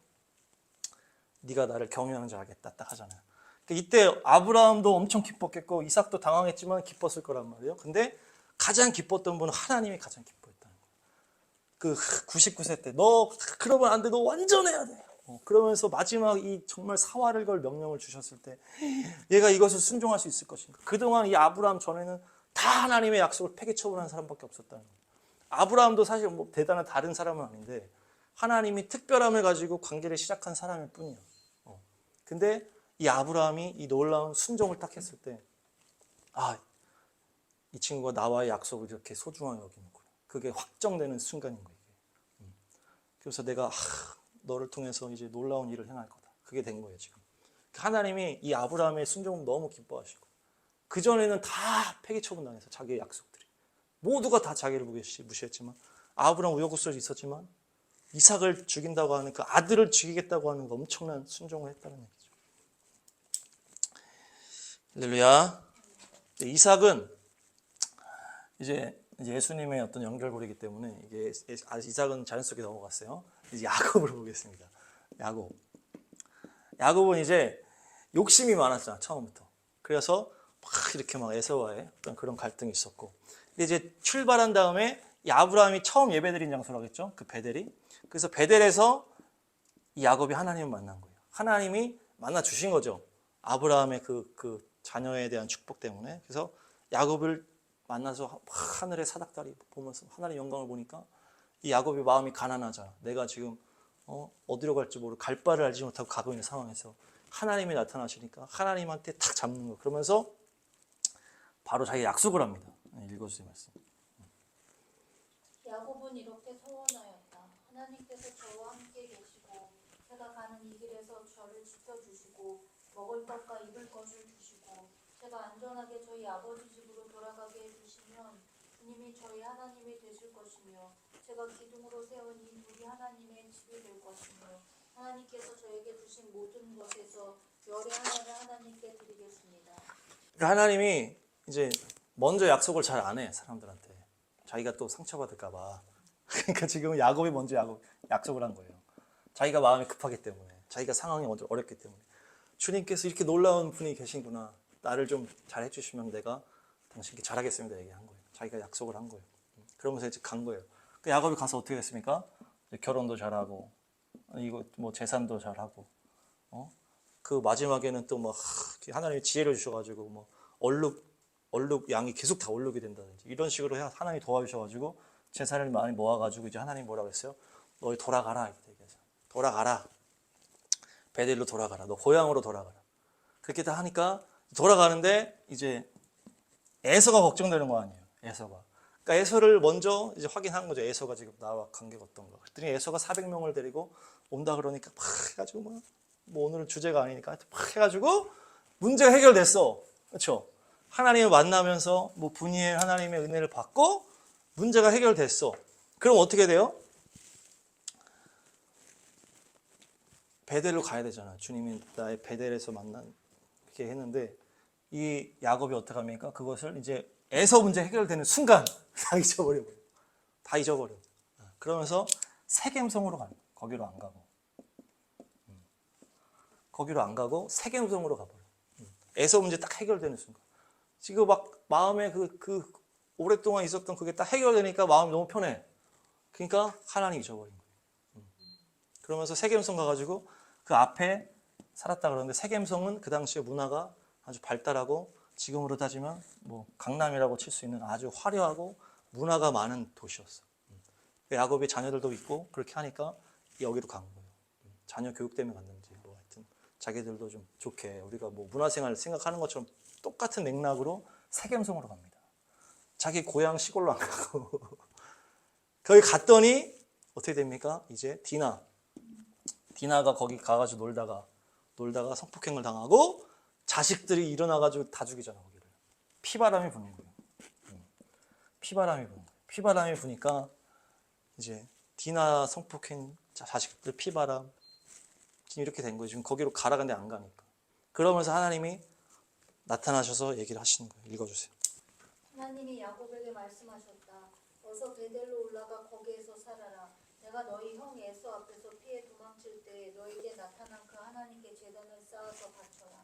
네가 나를 경외하는 줄 알겠다 딱 하잖아요. 그러니까 이때 아브라함도 엄청 기뻤겠고 이삭도 당황했지만 기뻤을 거란 말이에요. 근데 가장 기뻤던 분은 하나님이 가장 기뻐했다는 거예요. 그 99세 때 너 그러면 안 돼. 너 완전해야 돼. 그러면서 마지막 이 정말 사활을 걸 명령을 주셨을 때 얘가 이것을 순종할 수 있을 것인가. 그동안 이 아브라함 전에는 다 하나님의 약속을 폐기 처분한 사람밖에 없었다는 거예요. 아브라함도 사실 뭐 대단한 다른 사람은 아닌데 하나님이 특별함을 가지고 관계를 시작한 사람일 뿐이에요. 근데 이 아브라함이 이 놀라운 순종을 딱 했을 때 이 친구가 나와의 약속을 이렇게 소중하게 여기는구나. 그게 확정되는 순간인 거예요. 그래서 내가 너를 통해서 이제 놀라운 일을 행할 거다. 그게 된 거예요, 지금. 하나님이 이 아브라함의 순종을 너무 기뻐하시고 그전에는 다 폐기 처분당해서 자기의 약속들이 모두가 다 자기를 무시했지만 아브라함 우여곡절이 있었지만 이삭을 죽인다고 하는 그 아들을 죽이겠다고 하는 그 엄청난 순종을 했다는 얘기죠. 할렐루야. 이삭은 이제 예수님의 어떤 연결고리이기 때문에 이게 이삭은 자연스럽게 넘어갔어요. 이제 야곱을 보겠습니다. 야곱. 야곱은 이제 욕심이 많았잖아, 처음부터. 그래서 막 이렇게 막 에서와의 어떤 그런 갈등이 있었고. 근데 이제 출발한 다음에 이 아브라함이 처음 예배드린 장소라겠죠? 그 베델이. 그래서 베델에서 이 야곱이 하나님을 만난 거예요. 하나님이 만나 주신 거죠. 아브라함의 그 자녀에 대한 축복 때문에. 그래서 야곱을 만나서 하늘의 사닥다리 보면서 하나님의 영광을 보니까 이 야곱의 마음이 가난하잖아. 내가 지금 어디로 갈지 모르고 갈 바를 알지 못하고 가고 있는 상황에서 하나님이 나타나시니까 하나님한테 탁 잡는 거. 그러면서 바로 자기 약속을 합니다. 읽어주세요 말씀. 야곱은 이렇게 소원하였다. 하나님께서 저와 함께 계시고 제가 가는 이 길에서 저를 지켜주시고 먹을 것과 입을 것을 주시고 제가 안전하게 저희 아버지 집으로 돌아가게 해주시면 주님이 저희 하나님이 되실 것이며 제가 기둥으로 세운 이 둘이 하나님의 집이 될 것이며 하나님께서 저에게 주신 모든 것에서 열의 하나를 하나님께 드리겠습니다. 그러니까 하나님이 이제 먼저 약속을 잘 안 해, 사람들한테. 자기가 또 상처받을까 봐. 그러니까 지금 야곱이 먼저 약속을 한 거예요. 자기가 마음이 급하기 때문에, 자기가 상황이 먼저 어렵기 때문에. 주님께서 이렇게 놀라운 분이 계신구나. 나를 좀 잘 해주시면 내가 당신께 잘하겠습니다. 얘기한 거예요. 자기가 약속을 한 거예요. 그러면서 이제 간 거예요. 그 야곱이 가서 어떻게 됐습니까? 결혼도 잘하고, 이거 뭐 재산도 잘하고, 그 마지막에는 또 막 하나님이 지혜를 주셔가지고 뭐 얼룩 양이 계속 다 얼룩이 된다든지 이런 식으로 하나님이 도와주셔가지고 재산을 많이 모아가지고 이제 하나님 뭐라고 했어요? 너희 돌아가라 이렇게 얘기하죠. 돌아가라. 베델로 돌아가라. 너 고향으로 돌아가라. 그렇게 다 하니까 돌아가는데 이제 에서가 걱정되는 거 아니에요. 에서가. 그러니까 에서를 먼저 이제 확인한 거죠. 에서가 지금 나와 관계가 어떤가. 그랬더니 에서가 400명을 데리고 온다 그러니까 막 해가지고 뭐 오늘은 주제가 아니니까 막 해가지고 문제가 해결됐어. 그렇죠? 하나님을 만나면서 뭐 분이엘 하나님의 은혜를 받고 문제가 해결됐어. 그럼 어떻게 돼요? 베델로 가야 되잖아. 주님이 나의 베델에서 만나게 했는데 이 야곱이 어떻게 합니까? 그것을 이제 에서 문제 해결되는 순간 다 잊어버려. 다 잊어버려. 그러면서 세겜성으로 가는 거야. 거기로 안 가고. 거기로 안 가고 세겜성으로 가버려. 에서 문제 딱 해결되는 순간. 지금 막 마음에 그 오랫동안 있었던 그게 딱 해결되니까 마음이 너무 편해. 그러니까 하나님 잊어버린 거예요. 그러면서 세겜성 가가지고 그 앞에 살았다 그러는데 세겜성은 그 당시에 문화가 아주 발달하고 지금으로 따지면 뭐 강남이라고 칠 수 있는 아주 화려하고 문화가 많은 도시였어. 야곱이 자녀들도 있고 그렇게 하니까 여기로 간 거예요. 자녀 교육 때문에 갔는지 뭐 하여튼 자기들도 좀 좋게 우리가 뭐 문화생활을 생각하는 것처럼 똑같은 맥락으로 세겜성으로 갑니다. 자기 고향 시골로 안 가고 거기 갔더니 어떻게 됩니까? 이제 디나가 거기 가가지고 놀다가 성폭행을 당하고 자식들이 일어나가지고 다 죽이잖아 거기를. 피바람이 부는 거예요. 피바람이 부는 거예요. 피바람이 부니까 이제 디나 성폭행 자식들 피바람 지금 이렇게 된 거예요. 지금 거기로 가라는데 안 가니까. 그러면서 하나님이 나타나셔서 얘기를 하시는 거예요. 읽어주세요. 하나님이 야곱에게 말씀하셨다. 어서 베델로 올라가 거기에서 살아라. 내가 너희 형 에서 앞에서 피해 도망칠 때 너에게 나타난 그 하나님께 제단을 쌓아서 바쳐라.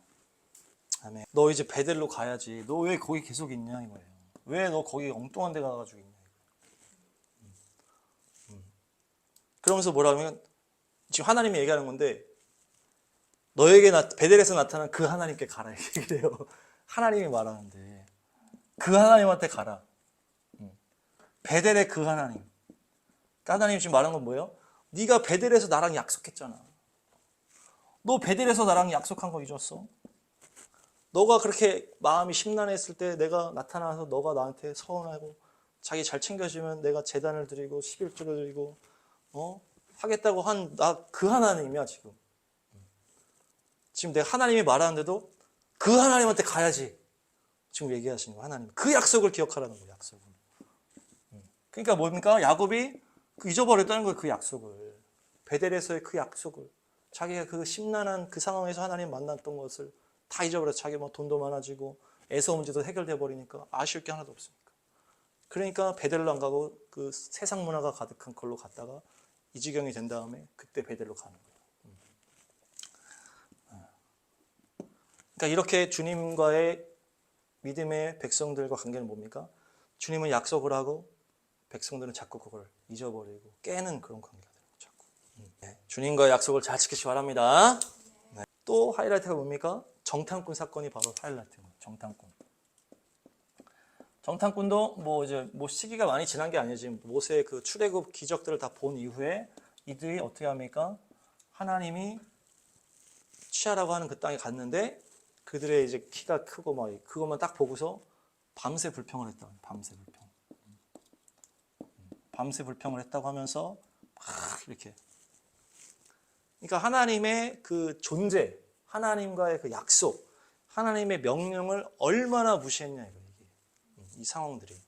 아멘. 너 이제 베델로 가야지. 너 왜 거기 계속 있냐 이거예요. 왜 너 거기 엉뚱한 데 가가지고 있냐. 그러면서 뭐라 하면 지금 하나님이 얘기하는 건데 너에게 베델에서 나타난 그 하나님께 가라 얘기를 해요. 하나님이 말하는데 그 하나님한테 가라. 베델의 그 하나님. 그러니까 하나님이 지금 말하는 건 뭐예요? 네가 베델에서 나랑 약속했잖아. 너 베델에서 나랑 약속한 거 잊었어? 너가 그렇게 마음이 심란했을 때 내가 나타나서 너가 나한테 서운하고 자기 잘 챙겨주면 내가 제단을 드리고 11조를 드리고 하겠다고 한 나 그 하나님이야 지금. 지금 내가 하나님이 말하는데도 그 하나님한테 가야지. 지금 얘기하시는 거 하나님. 그 약속을 기억하라는 거예요. 약속을. 그러니까 뭡니까? 야곱이 잊어버렸다는 거예요. 그 약속을. 베델에서의 그 약속을. 자기가 그 심란한 그 상황에서 하나님 만났던 것을 다 잊어버려서 자기 뭐 돈도 많아지고 에서 문제도 해결돼 버리니까 아쉬울 게 하나도 없으니까. 그러니까 베델로 안 가고 그 세상 문화가 가득한 걸로 갔다가 이 지경이 된 다음에 그때 베델로 가는 거예요. 그러니까 이렇게 주님과의 믿음의 백성들과 관계는 뭡니까? 주님은 약속을 하고 백성들은 자꾸 그걸 잊어버리고 깨는 그런 관계가 되는 거죠. 자꾸. 네, 주님과의 약속을 잘 지키시기 바랍니다. 네. 또 하이라이트가 뭡니까? 정탐꾼 사건이 바로 하이라이트입니다. 정탐꾼. 정탐꾼도 뭐 이제 뭐 시기가 많이 지난 게 아니에요. 지금 모세의 그 출애굽 기적들을 다 본 이후에 이들이 어떻게 합니까? 하나님이 취하라고 하는 그 땅에 갔는데 그들의 이제 키가 크고 막 그것만 딱 보고서 밤새 불평을 했다. 밤새 불평. 밤새 불평을 했다고 하면서 막 이렇게. 그러니까 하나님의 그 존재, 하나님과의 그 약속, 하나님의 명령을 얼마나 무시했냐 이거 이게. 이 상황들이.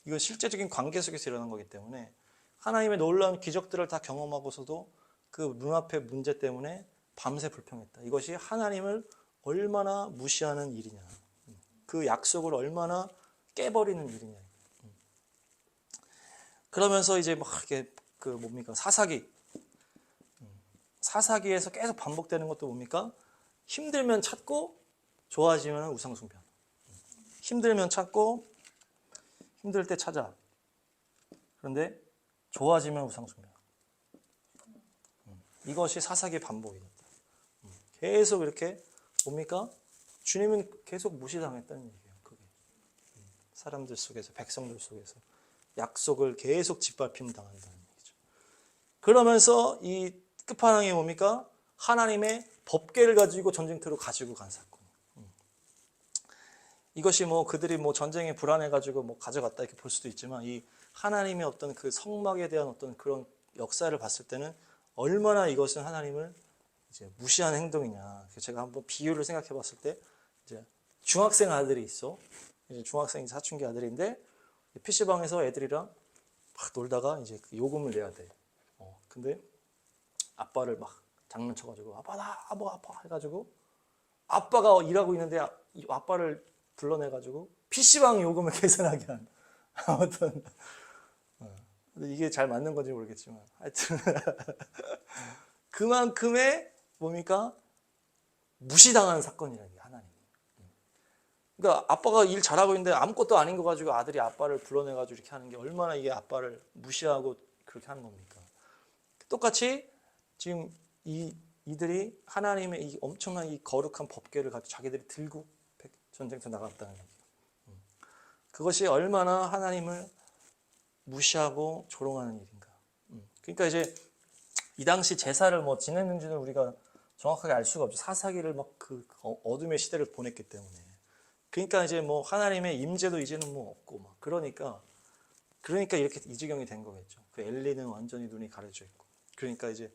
이거 실제적인 관계 속에서 일어난 거기 때문에 하나님의 놀라운 기적들을 다 경험하고서도 그 눈앞의 문제 때문에 밤새 불평했다. 이것이 하나님을 얼마나 무시하는 일이냐. 그 약속을 얼마나 깨버리는 일이냐. 그러면서 이제 막 이렇게 그 뭡니까? 사사기. 사사기에서 계속 반복되는 것도 뭡니까? 힘들면 찾고 좋아지면 우상숭배. 힘들면 찾고 힘들 때 찾아. 그런데 좋아지면 우상숭배. 이것이 사사기의 반복이었다. 계속 이렇게 뭡니까? 주님은 계속 무시당했다는 얘기예요. 그게 사람들 속에서 백성들 속에서 약속을 계속 짓밟힘 당한다는 얘기죠. 그러면서 이 끝판왕이 뭡니까? 하나님의 법궤를 가지고 전쟁터로 가지고 간 사건. 이것이 뭐 그들이 뭐 전쟁에 불안해가지고 뭐 가져갔다 이렇게 볼 수도 있지만 이 하나님의 어떤 그 성막에 대한 어떤 그런 역사를 봤을 때는 얼마나 이것은 하나님을 이제 무시하는 행동이냐. 제가 한번 비유를 생각해 봤을 때 이제 중학생 아들이 있어. 이제 중학생 사춘기 아들인데 PC방에서 애들이랑 막 놀다가 이제 그 요금을 내야 돼. 근데 아빠를 막 장난쳐가지고 아빠 나 아빠 해가지고 아빠가 일하고 있는데 아빠를 불러내가지고 PC방 요금을 계산하게 한 아무튼 이게 잘 맞는 건지 모르겠지만 하여튼 그만큼의 뭡니까? 무시당하는 사건이라는 게 하나님. 그러니까 아빠가 일 잘하고 있는데 아무것도 아닌 거 가지고 아들이 아빠를 불러내가지고 이렇게 하는 게 얼마나 이게 아빠를 무시하고 그렇게 하는 겁니까? 똑같이 지금 이들이 하나님의 이 엄청난 이 거룩한 법궤를 가지고 자기들이 들고 전쟁터 나갔다는 얘기예요. 그것이 얼마나 하나님을 무시하고 조롱하는 일인가. 그러니까 이제 이 당시 제사를 뭐 지냈는지는 우리가 정확하게 알 수가 없죠. 사사기를 막 그 어둠의 시대를 보냈기 때문에. 그러니까 이제 뭐 하나님의 임재도 이제는 뭐 없고 막 그러니까 이렇게 이 지경이 된 거겠죠. 그 엘리는 완전히 눈이 가려져 있고. 그러니까 이제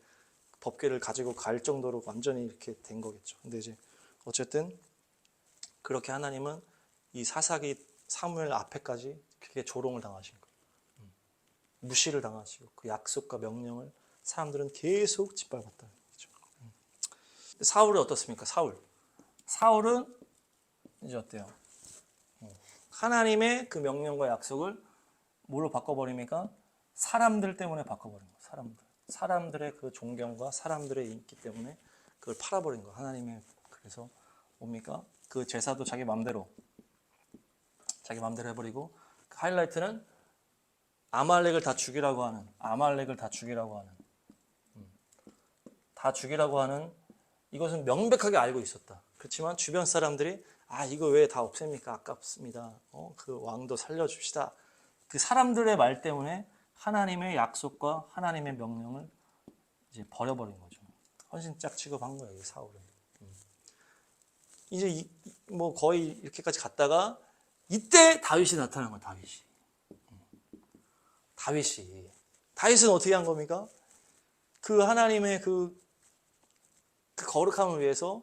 법궤를 가지고 갈 정도로 완전히 이렇게 된 거겠죠. 근데 이제 어쨌든 그렇게 하나님은 이 사사기 사무엘 앞에까지 그렇게 조롱을 당하신 거예요. 무시를 당하시고 그 약속과 명령을 사람들은 계속 짓밟았다는 얘기죠. 사울은 어떻습니까? 사울은 이제 어때요? 하나님의 그 명령과 약속을 뭘로 바꿔버립니까? 사람들 때문에 바꿔버린 거예요. 사람들의 그 존경과 사람들의 인기 때문에 그걸 팔아버린 거예요. 하나님의. 그래서 뭡니까? 그 제사도 자기 마음대로 해버리고 그 하이라이트는 아말렉을 다 죽이라고 하는 이것은 명백하게 알고 있었다. 그렇지만 주변 사람들이 이거 왜 다 없앱니까? 아깝습니다. 그 왕도 살려줍시다. 그 사람들의 말 때문에 하나님의 약속과 하나님의 명령을 이제 버려버린 거죠. 헌신짝 취급한 거예요, 사울은. 이제 뭐 거의 이렇게까지 갔다가 이때 다윗이 나타난 거예요. 다윗은 어떻게 한 겁니까? 그 하나님의 그 거룩함을 위해서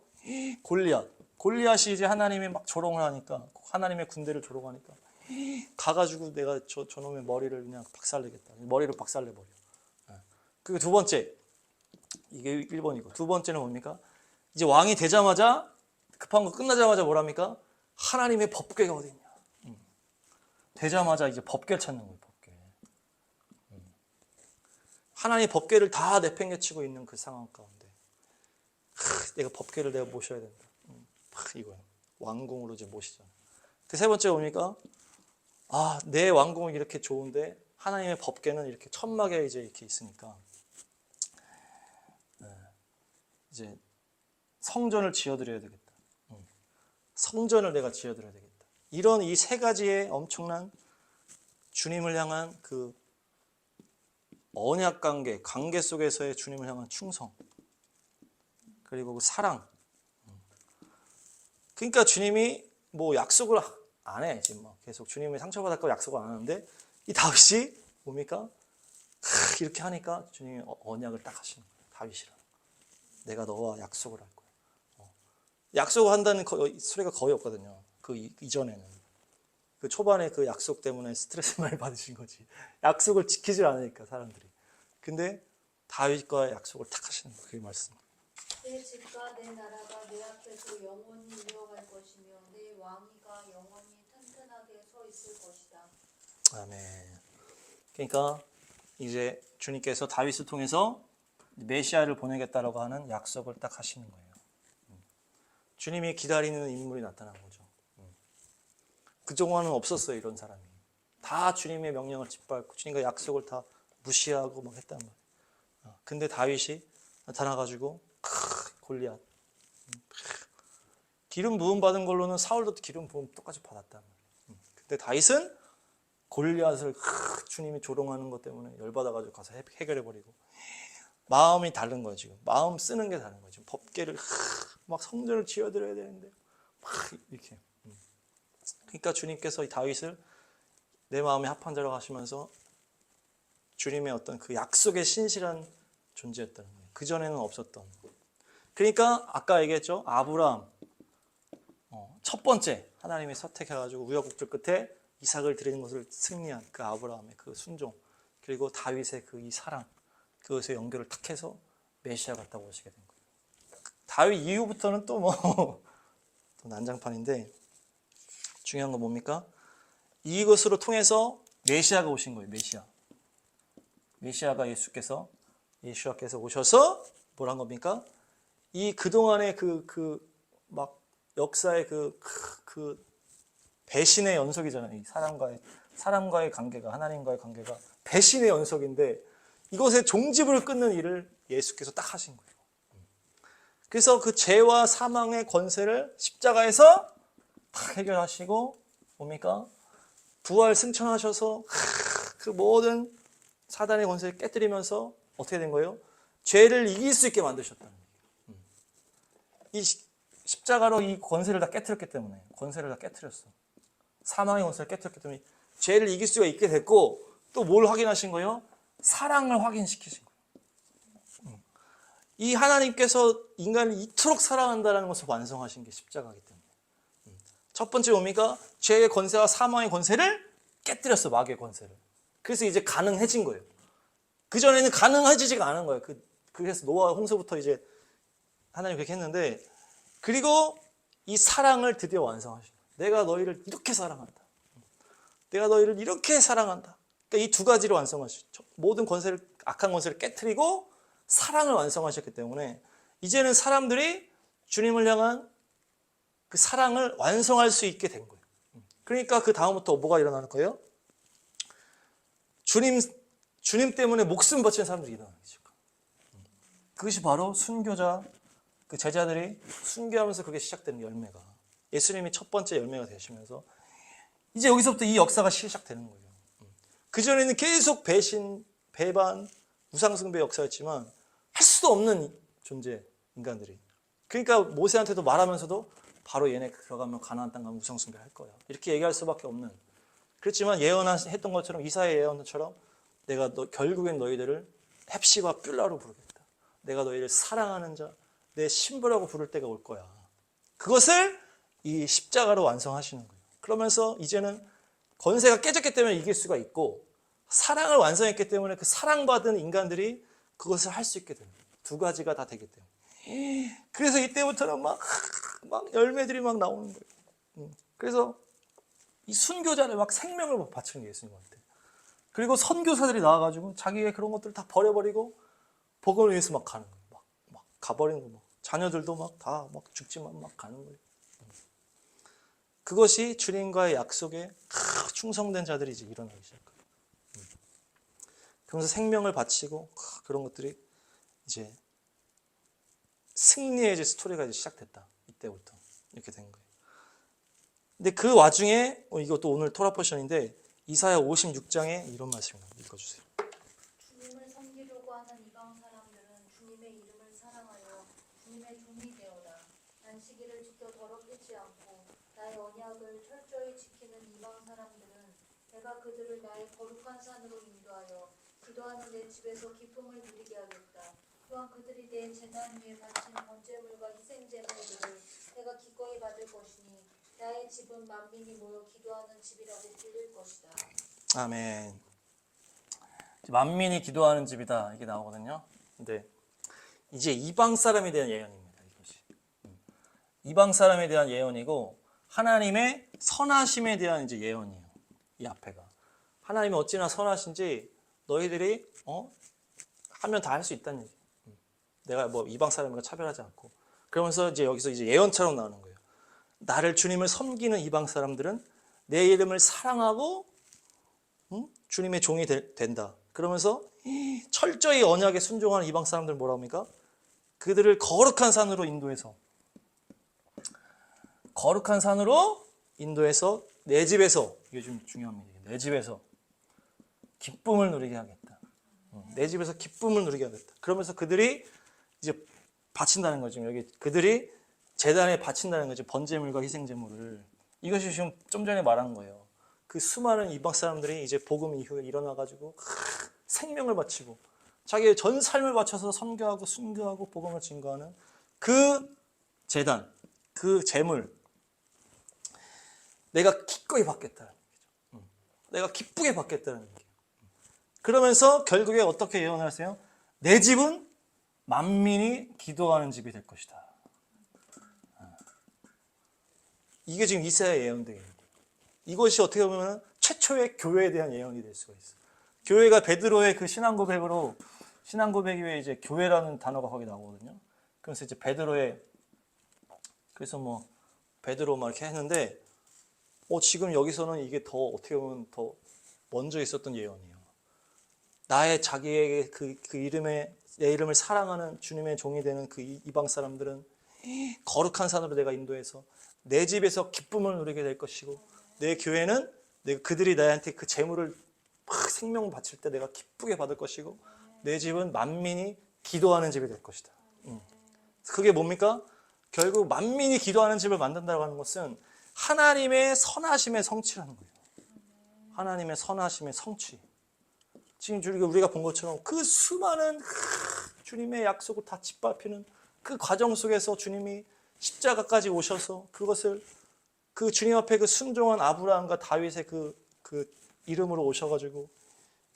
골리앗이 이제 하나님의 막 조롱을 하니까 하나님의 군대를 조롱하니까 가가지고 내가 저놈의 머리를 그냥 박살내겠다. 머리를 박살내버려. 그리고 두 번째 이게 1번이고 두 번째는 뭡니까? 이제 왕이 되자마자 급한 거 끝나자마자 뭐랍니까? 하나님의 법궤가 어디 있냐? 되자마자 이제 법궤를 찾는 거예요. 법궤. 하나님의 법궤를 다 내팽개치고 있는 그 상황 가운데 내가 법궤를 내가 모셔야 된다. 이거야. 왕궁으로 이제 모시잖아. 그 세 번째 뭡니까? 내 왕궁은 이렇게 좋은데 하나님의 법궤는 이렇게 천막에 이제 이렇게 있으니까 이제 성전을 지어드려야 되겠다. 성전을 내가 지어드려야 되겠다. 이런 이 세 가지의 엄청난 주님을 향한 그 언약 관계 속에서의 주님을 향한 충성, 그리고 그 사랑. 그러니까 주님이 뭐 약속을 안 해. 지금 뭐 계속 주님이 상처받았고 약속을 안 하는데 이 다윗이 뭡니까? 이렇게 하니까 주님이 언약을 딱 하시는 거예요. 다윗이랑. 내가 너와 약속을 할 거야. 약속을 한다는 소리가 거의 없거든요. 그 이전에는. 그 초반에 그 약속 때문에 스트레스 많이 받으신 거지. 약속을 지키질 않으니까 사람들이. 근데 다윗과 약속을 딱 하시는 거예요. 그게 말씀. 내 집과 내 나라가 내 앞에서 영원히 이어갈 것이며 내 왕위가 영원히 튼튼하게 서 있을 것이다. 아멘. 그러니까 이제 주님께서 다윗을 통해서 메시아를 보내겠다라고 하는 약속을 딱 하시는 거예요. 주님이 기다리는 인물이 나타난 거죠. 그동안은 없었어요, 이런 사람이. 다 주님의 명령을 짓밟고 주님과 약속을 다 무시하고 막 했단 말이에요. 근데 다윗이 나타나가지고 골리앗. 기름 부음 받은 걸로는 사울도 기름 부음 똑같이 받았단 말이에요. 근데 다윗은 골리앗을 주님이 조롱하는 것 때문에 열받아가지고 가서 해결해버리고. 마음이 다른 거예요, 지금. 마음 쓰는 게 다른 거예요. 지금 법궤를 막 성전을 지어드려야 되는데 막 이렇게. 그러니까 주님께서 이 다윗을 내 마음에 합한 자라고 하시면서 주님의 어떤 그 약속의 신실한 존재였다는 거예요. 그전에는 없었던. 그러니까 아까 얘기했죠. 아브라함 첫 번째 하나님이 선택해가지고 우여곡절 끝에 이삭을 드리는 것을 승리한 그 아브라함의 그 순종, 그리고 다윗의 그 이 사랑, 그것의 연결을 탁 해서 메시아 같다고 오시게 된 거예요. 다윗 이후부터는 또 또 난장판인데 중요한 건 뭡니까? 이것으로 통해서 메시아가 오신 거예요. 메시아가 예수께서 오셔서 뭘 한 겁니까? 이 그동안의 막 역사의 그 배신의 연속이잖아요. 이 사람과의 관계가, 하나님과의 관계가 배신의 연속인데 이것의 종지부를 끊는 일을 예수께서 딱 하신 거예요. 그래서 그 죄와 사망의 권세를 십자가에서 딱 해결하시고 뭡니까? 부활 승천하셔서 그 모든 사단의 권세를 깨뜨리면서 어떻게 된 거예요? 죄를 이길 수 있게 만드셨다는 거예요. 이 십자가로 이 권세를 다 깨뜨렸기 때문에, 권세를 다 깨뜨렸어. 사망의 권세를 깨뜨렸기 때문에 죄를 이길 수가 있게 됐고, 또 뭘 확인하신 거예요? 사랑을 확인시키신 거예요. 이 하나님께서 인간을 이토록 사랑한다는 것을 완성하신 게 십자가이기 때문에. 첫 번째 뭡니까? 죄의 권세와 사망의 권세를 깨뜨렸어, 마귀의 권세를. 그래서 이제 가능해진 거예요. 그전에는 가능해지지가 않은 거예요. 그래서 노아 홍수부터 이제 하나님 그렇게 했는데, 그리고 이 사랑을 드디어 완성하신 거예요. 내가 너희를 이렇게 사랑한다. 내가 너희를 이렇게 사랑한다. 그러니까 이 두 가지를 완성하셨죠. 모든 권세를, 악한 권세를 깨뜨리고 사랑을 완성하셨기 때문에 이제는 사람들이 주님을 향한 그 사랑을 완성할 수 있게 된 거예요. 그러니까 그 다음부터 뭐가 일어나는 거예요? 주님 때문에 목숨 바치는 사람들이 일어나는 거죠. 그것이 바로 순교자, 그 제자들이 순교하면서 그게 시작되는 열매가, 예수님이 첫 번째 열매가 되시면서 이제 여기서부터 이 역사가 시작되는 거예요. 그전에는 계속 배신, 배반, 우상숭배 역사였지만 할 수도 없는 존재, 인간들이. 그러니까 모세한테도 말하면서도 바로 얘네 들어가면 가나안 땅 가면 우상숭배 할 거야, 이렇게 얘기할 수밖에 없는. 그렇지만 예언했던 것처럼, 이사야의 예언처럼 내가 결국엔 너희들을 헵시바 뷸라로 부르겠다. 내가 너희를 사랑하는 자, 내 신부라고 부를 때가 올 거야. 그것을 이 십자가로 완성하시는 거예요. 그러면서 이제는 권세가 깨졌기 때문에 이길 수가 있고, 사랑을 완성했기 때문에 그 사랑받은 인간들이 그것을 할 수 있게 됩니다. 두 가지가 다 되기 때문에. 그래서 이때부터는 막 열매들이 막 나오는 거예요. 그래서 이 순교자를 막 생명을 막 바치는 게 예수님한테. 그리고 선교사들이 나와가지고 자기의 그런 것들을 다 버려버리고 복음을 위해서 막 가는 거예요. 막 가버리는 거, 막 자녀들도 막 다 막 죽지만 막 가는 거예요. 그것이 주님과의 약속에 충성된 자들이 이제 일어나기 시작해요. 그러면서 생명을 바치고 그런 것들이 이제 승리의 이제 스토리가 이제 시작됐다. 이때부터 이렇게 된 거예요. 근데 그 와중에 이것도 오늘 토라 포션인데 이사야 56장에 이런 말씀을 읽어주세요. 주님을 섬기려고 하는 이방 사람들은 주님의 이름을 사랑하여 주님의 종이 되어라. 안식일을 지켜 더럽히지 않고 나의 언약을 철저히 지키는 이방 사람들은 내가 그들을 나의 거룩한 산으로 인도하여 기도하는 내 집에서 기쁨을 누리게 하겠다. 또한 그들이 내 제단 위에 바친 번제물과 희생제물들을 내가 기꺼이 받을 것이니 나의 집은 만민이 모여 기도하는 집이라고 불릴 것이다. 아멘. 만민이 기도하는 집이다 이게 나오거든요. 근데 이제 이방 사람에 대한 예언입니다. 이것이 이방 사람에 대한 예언이고 하나님의 선하심에 대한 이제 예언이에요. 이 앞에가 하나님이 어찌나 선하신지 너희들이 하면 다 할 수 있다는 얘기. 내가 뭐 이방 사람과 차별하지 않고 그러면서 이제 여기서 이제 예언처럼 나오는 거예요. 나를 주님을 섬기는 이방 사람들은 내 이름을 사랑하고 주님의 종이 된다. 그러면서 철저히 언약에 순종하는 이방 사람들 뭐라고 합니까? 그들을 거룩한 산으로 인도해서 내 집에서 이게 좀 중요합니다. 내 집에서 기쁨을 누리게 하겠다. 내 집에서 기쁨을 누리게 하겠다. 그러면서 그들이 이제 바친다는 거죠. 여기 그들이 제단에 바친다는 거죠. 번제물과 희생제물을. 이것이 지금 좀 전에 말한 거예요. 그 수많은 이방 사람들이 이제 복음 이후에 일어나가지고 생명을 바치고 자기의 전 삶을 바쳐서 선교하고 순교하고 복음을 증거하는 그 제단, 그 제물 내가 기꺼이 받겠다는 얘기죠. 내가 기쁘게 받겠다는 얘기예요. 그러면서 결국에 어떻게 예언을 하세요? 내 집은 만민이 기도하는 집이 될 것이다. 이게 지금 이사야 예언된 거예요. 이것이 어떻게 보면 최초의 교회에 대한 예언이 될 수가 있어요. 교회가 베드로의 그 신앙 고백 위에 이제 교회라는 단어가 거기 나오거든요. 그래서 이제 그래서 뭐 베드로 막 이렇게 했는데 지금 여기서는 이게 더 어떻게 보면 더 먼저 있었던 예언이에요. 자기에게 그 이름에 내 이름을 사랑하는 주님의 종이 되는 그 이방 사람들은 거룩한 산으로 내가 인도해서 내 집에서 기쁨을 누리게 될 것이고 내 교회는 그들이 나한테 그 재물을 막 생명을 바칠 때 내가 기쁘게 받을 것이고 내 집은 만민이 기도하는 집이 될 것이다. 그게 뭡니까? 결국 만민이 기도하는 집을 만든다고 하는 것은 하나님의 선하심의 성취라는 거예요. 하나님의 선하심의 성취. 지금 우리가 본 것처럼 그 수많은 주님의 약속을 다 짓밟히는 그 과정 속에서 주님이 십자가까지 오셔서 그것을 그 주님 앞에 그 순종한 아브라함과 다윗의 그 이름으로 오셔가지고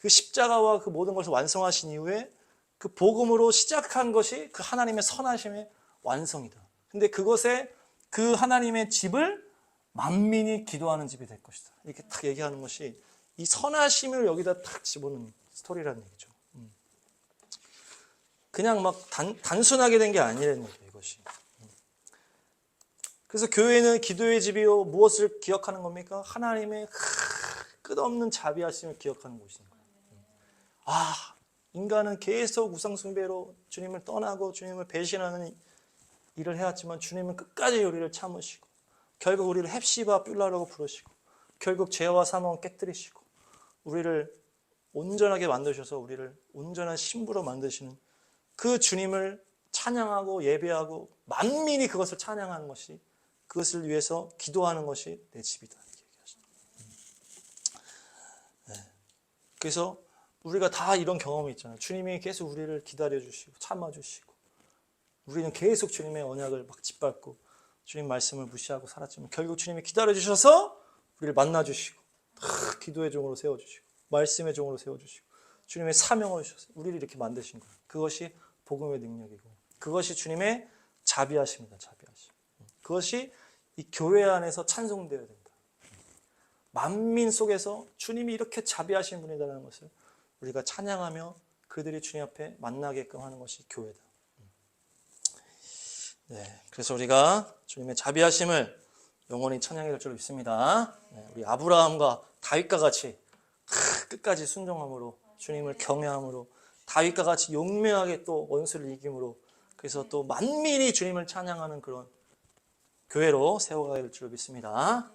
그 십자가와 그 모든 것을 완성하신 이후에 그 복음으로 시작한 것이 그 하나님의 선하심의 완성이다. 근데 그것에 그 하나님의 집을 만민이 기도하는 집이 될 것이다. 이렇게 딱 얘기하는 것이 이 선하심을 여기다 딱 집어넣는 스토리라는 얘기죠. 그냥 막 단순하게 된 게 아니라는 얘기예요, 이것이. 그래서 교회는 기도의 집이요 무엇을 기억하는 겁니까? 하나님의 끝없는 자비하심을 기억하는 곳입니다. 인간은 계속 우상숭배로 주님을 떠나고 주님을 배신하는 일을 해왔지만 주님은 끝까지 우리를 참으시고 결국 우리를 헵시바 뷸라라고 부르시고 결국 죄와 사망을 깨뜨리시고 우리를 온전하게 만드셔서 우리를 온전한 신부로 만드시는 그 주님을 찬양하고 예배하고 만민이 그것을 찬양하는 것이 그것을 위해서 기도하는 것이 내 집이다. 이렇게 얘기하십니다. 그래서 우리가 다 이런 경험이 있잖아요. 주님이 계속 우리를 기다려주시고 참아주시고 우리는 계속 주님의 언약을 막 짓밟고 주님 말씀을 무시하고 살았지만 결국 주님이 기다려주셔서 우리를 만나주시고 기도의 종으로 세워주시고 말씀의 종으로 세워주시고 주님의 사명을 주셔서 우리를 이렇게 만드신 거예요. 그것이 복음의 능력이고 그것이 주님의 자비하십니다. 자비하심. 그것이 이 교회 안에서 찬송되어야 된다. 만민 속에서 주님이 이렇게 자비하신 분이라는 것을 우리가 찬양하며 그들이 주님 앞에 만나게끔 하는 것이 교회다. 네, 그래서 우리가 주님의 자비하심을 영원히 찬양해야 될 줄 믿습니다. 네, 우리 아브라함과 다윗과 같이 끝까지 순종함으로 주님을 경외함으로 다윗과 같이 용맹하게 또 원수를 이김으로 그래서 또 만민이 주님을 찬양하는 그런 교회로 세워가야 될 줄 믿습니다.